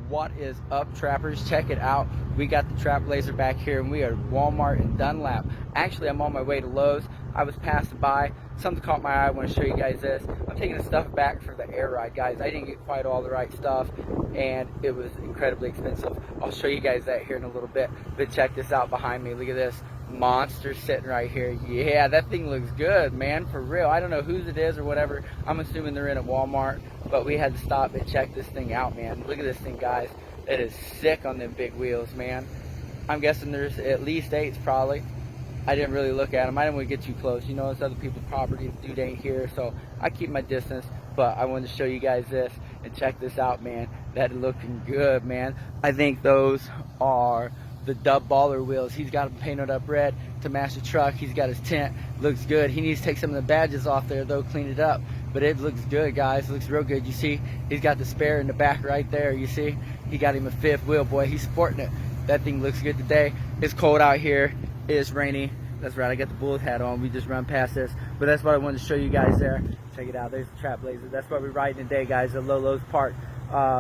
What is up, trappers? Check it out. We got the trap laser back here, and we are at Walmart in Dunlap. Actually, I'm on my way to Lowe's. I was passing by. Something caught my eye. I want to show you guys this. I'm taking the stuff back for the air ride, guys. I didn't get quite all the right stuff, and it was incredibly expensive. I'll show you guys that here in a little bit. But check this out behind me. Look at this monster sitting right here. Yeah, that thing looks good, man, for real. I don't know whose it is or whatever. I'm assuming they're in at Walmart, but we had to stop and check this thing out, man. Look at this thing, guys. It is sick on them big wheels, man. I'm guessing there's at least 8s probably. I didn't really look at them. I didn't want to get too close. You know, it's other people's property. The dude ain't here, so I keep my distance. But I wanted to show you guys this and check this out, man. That looking good, man. I think those are the Dub Baller wheels. He's got them painted up red to match the truck. He's got his tint. Looks good. He needs to take some of the badges off there, though, clean it up. But it looks good, guys. It looks real good. You see, he's got the spare in the back right there. You see, he got him a 5th wheel, boy. He's sporting it. That thing looks good today. It's cold out here. It is rainy. That's right. I got the bullet hat on. We just run past this. But that's what I wanted to show you guys there. Check it out. There's the trap laser. That's what we're riding today, guys, at Lolo's Park.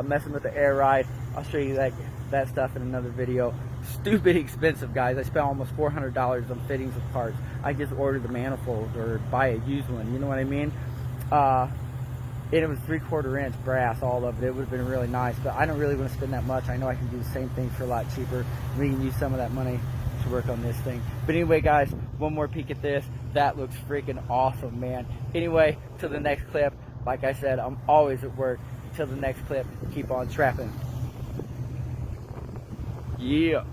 Messing with the air ride. I'll show you that stuff in another video. Stupid expensive, guys. I spent almost $400 on fittings of parts. I just ordered the manifold or buy a used one. You know what I mean? And it was 3/4 inch brass, all of it. It would have been really nice, but I don't really want to spend that much. I know I can do the same thing for a lot cheaper. We can use some of that money to work on this thing. But anyway, guys, one more peek at this. That looks freaking awesome, man. Anyway, till the next clip. Like I said, I'm always at work. Until the next clip, keep on trapping. Yeah.